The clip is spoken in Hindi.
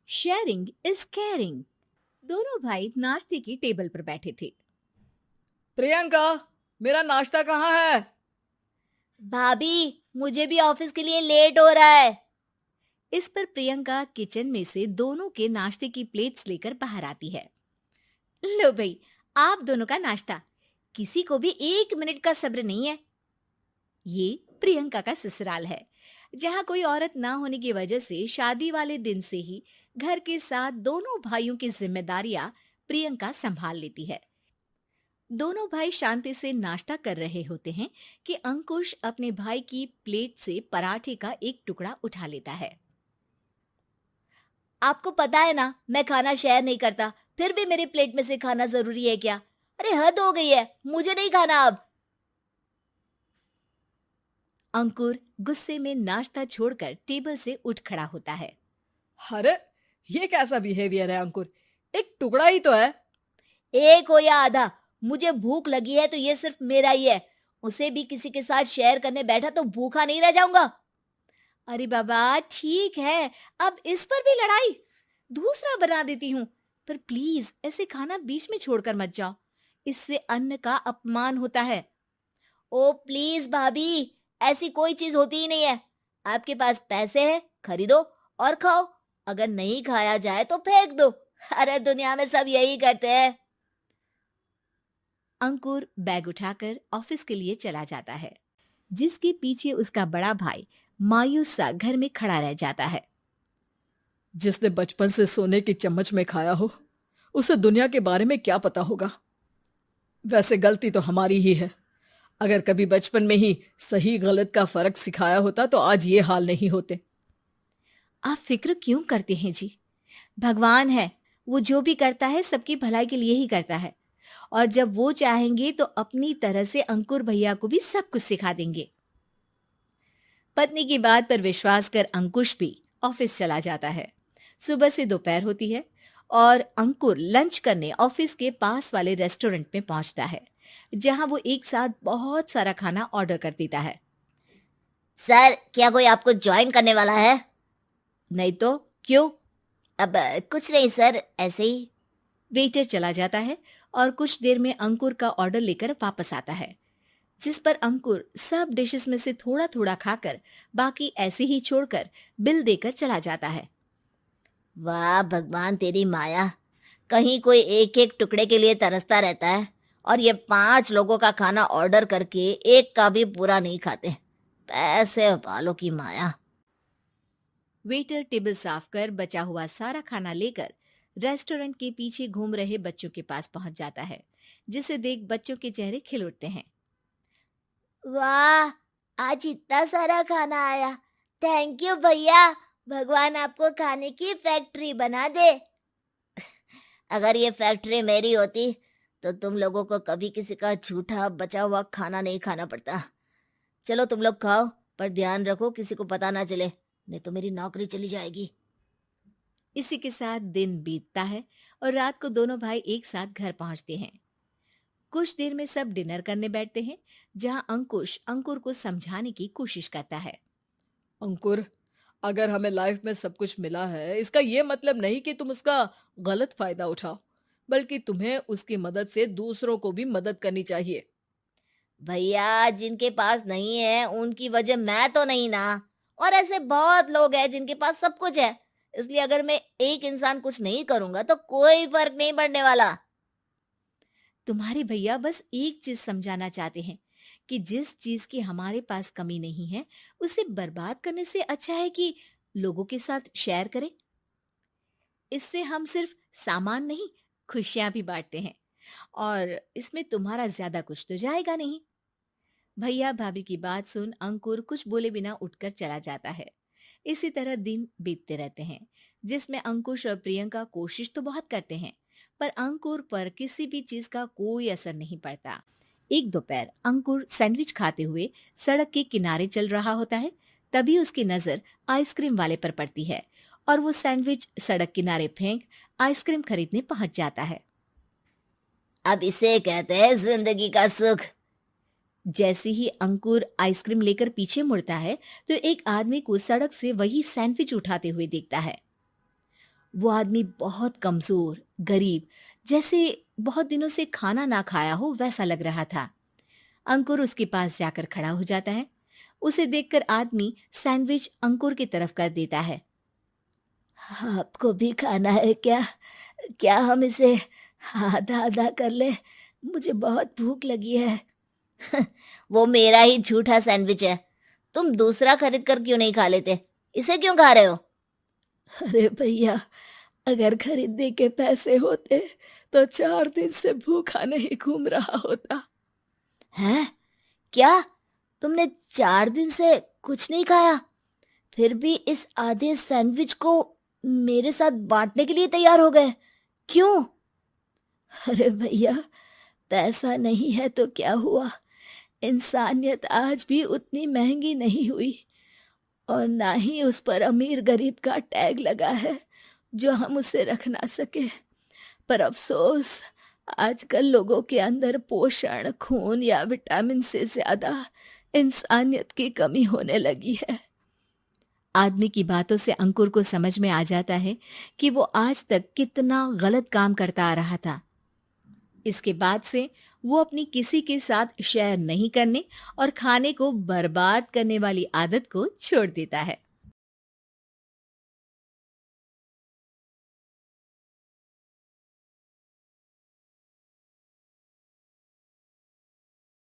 Sharing is caring. दोनों भाई नाश्ते की टेबल पर बैठे थे। प्रियंका, मेरा नाश्ता कहाँ है? भाभी, मुझे भी ऑफिस के लिए लेट हो रहा है। इस पर प्रियंका किचन में से दोनों के नाश्ते की प्लेट्स लेकर बाहर आती है। लो भाई, आप दोनों का नाश्ता। किसी को भी 1 मिनट का सब्र नहीं है। ये प्रियंका का ससुराल है, जहाँ कोई औरत ना होने की वजह से शादी वाले दिन से ही घर के साथ दोनों भाइयों की जिम्मेदारियां प्रियंका संभाल लेती है। दोनों भाई शांति से नाश्ता कर रहे होते हैं कि अंकुश अपने भाई की प्लेट से पराठे का एक टुकड़ा उठा लेता है। आपको पता है ना, मैं खाना शेयर नहीं करता, फिर भी मेरी प्लेट में से खाना जरूरी है क्या? अरे हद हो गई है, मुझे नहीं खाना अब। अंकुर गुस्से में नाश्ता छोड़कर टेबल से उठ खड़ा होता है। अरे, ये कैसा बिहेवियर है अंकुर? एक टुकड़ा ही तो है। एक हो या आधा, मुझे भूख लगी है तो ये सिर्फ मेरा ही है। उसे भी किसी के साथ शेयर करने बैठा तो भूखा नहीं रह जाऊंगा। अरे बाबा ठीक है, अब इस पर भी लड़ाई। दूसरा बना देती हूँ, पर प्लीज ऐसे खाना बीच में छोड़कर मत जाओ। इससे अन्न का अपमान होता है। ओ प्लीज भाभी, ऐसी कोई चीज होती ही नहीं है। आपके पास पैसे हैं, खरीदो और खाओ। अगर नहीं खाया जाए तो फेंक दो। अरे दुनिया में सब यही करते हैं। अंकुर बैग उठाकर ऑफिस के लिए चला जाता है, जिसके पीछे उसका बड़ा भाई मायूस सा घर में खड़ा रह जाता है। जिसने बचपन से सोने की चम्मच में खाया हो, उसे दुनिया के बारे में क्या पता होगा। वैसे गलती तो हमारी ही है। अगर कभी बचपन में ही सही गलत का फर्क सिखाया होता तो आज ये हाल नहीं होते। आप फिक्र क्यों करते हैं जी? भगवान है, वो जो भी करता है सबकी भलाई के लिए ही करता है। और जब वो चाहेंगे तो अपनी तरह से अंकुर भैया को भी सब कुछ सिखा देंगे। पत्नी की बात पर विश्वास कर अंकुश भी ऑफिस चला जाता है। सुबह से दोपहर होती है और अंकुर लंच करने ऑफिस के पास वाले रेस्टोरेंट में पहुंचता है, जहां वो एक साथ बहुत सारा खाना ऑर्डर कर देता है। सर, क्या कोई आपको ज्वाइन करने वाला है? नहीं तो क्यों? अब कुछ नहीं सर, ऐसे ही। वेटर चला जाता है और कुछ देर में अंकुर का ऑर्डर लेकर वापस आता है, जिस पर अंकुर सब डिशेस में से थोड़ा थोड़ा खाकर बाकी ऐसे ही छोड़कर बिल देकर चला जाता है। वाह भगवान, तेरी माया। कहीं कोई एक एक टुकड़े के लिए तरसता रहता है और ये 5 लोगों का खाना ऑर्डर करके एक का भी पूरा नहीं खाते। पैसे वालों की माया। वेटर टेबल साफ कर बचा हुआ सारा खाना लेकर रेस्टोरेंट के पीछे घूम रहे बच्चों के पास पहुंच जाता है, जिसे देख बच्चों के चेहरे खिल उठते हैं। वाह, आज इतना सारा खाना आया। थैंक यू भैया। भगवान आपको खाने की फैक्ट्री बना दे। अगर ये फैक्ट्री मेरी होती तो तुम लोगों को कभी किसी का झूठा बचा हुआ खाना नहीं खाना पड़ता। चलो तुम लोग खाओ, पर ध्यान रखो किसी को पता ना चले, नहीं तो मेरी नौकरी चली जाएगी। इसी के साथ दिन बीतता है और रात को दोनों भाई एक साथ घर पहुंचते हैं। कुछ देर में सब डिनर करने बैठते हैं, जहां अंकुश अंकुर को समझाने की कोशिश करता है। अंकुर, अगर हमें लाइफ में सब कुछ मिला है, इसका ये मतलब नहीं कि तुम उसका गलत फायदा उठाओ, बल्कि तुम्हें उसकी मदद से दूसरों को भी मदद करनी चाहिए। भैया, जिनके पास नहीं है उनकी वजह मैं तो नहीं ना। और ऐसे बहुत लोग हैं जिनके पास सब कुछ है। इसलिए अगर मैं एक इंसान कुछ नहीं करूंगा तो कोई फर्क नहीं पड़ने वाला। तुम्हारे भैया बस एक चीज समझाना चाहते हैं कि जिस चीज की हमारे पास कमी नहीं है, उसे बर्बाद करने से अच्छा है कि लोगों के साथ शेयर करें। इससे हम सिर्फ सामान नहीं, खुशियां भी बांटते हैं, और इसमें तुम्हारा ज्यादा कुछ तो जाएगा नहीं। भैया भाभी की बात सुन अंकुर कुछ बोले बिना उठकर चला जाता है। इसी तरह दिन बीतते रहते हैं, जिसमें अंकुश और प्रियंका कोशिश तो बहुत करते हैं, पर अंकुर पर किसी भी चीज का कोई असर नहीं पड़ता। एक दोपहर अंकुर सैंडविच खाते हुए सड़क के किनारे चल रहा होता है। तभी उसकी नजर आइसक्रीम वाले पर पड़ती है और वो सैंडविच सड़क किनारे फेंक आइसक्रीम खरीदने पहुंच जाता है। अब इसे कहते हैं जिंदगी का सुख। जैसे ही अंकुर आइसक्रीम लेकर पीछे मुड़ता है, तो एक आदमी को सड़क से वही सैंडविच उठाते हुए देखता है। वो आदमी बहुत कमजोर, गरीब, जैसे बहुत दिनों से खाना ना खाया हो वैसा लग रहा था। अंकुर उसके पास जाकर खड़ा हो जाता है। उसे देखकर आदमी सैंडविच अंकुर की तरफ कर देता है। आपको भी खाना है क्या? क्या हम इसे आधा आधा कर ले? मुझे बहुत भूख लगी है। वो मेरा ही झूठा सैंडविच है। तुम दूसरा खरीद कर क्यों नहीं खा लेते? इसे क्यों खा रहे हो? अरे भैया, अगर खरीदने के पैसे होते तो 4 दिन से भूखा नहीं घूम रहा होता। हैं? क्या? तुमने 4 दिन से कुछ नहीं खाया? फिर भी इस आधे सैंडविच को मेरे साथ बांटने के लिए तैयार हो गए? क्यों? अरे भैया, पैसा नहीं है तो क्या हुआ, इंसानियत आज भी उतनी महंगी नहीं हुई, और ना ही उस पर अमीर गरीब का टैग लगा है जो हम उसे रख ना सके। पर अफसोस, आजकल लोगों के अंदर पोषण, खून या विटामिन से ज्यादा इंसानियत की कमी होने लगी है। आदमी की बातों से अंकुर को समझ में आ जाता है कि वो आज तक कितना गलत काम करता आ रहा था। इसके बाद से वो अपनी किसी के साथ शेयर नहीं करने और खाने को बर्बाद करने वाली आदत को छोड़ देता है।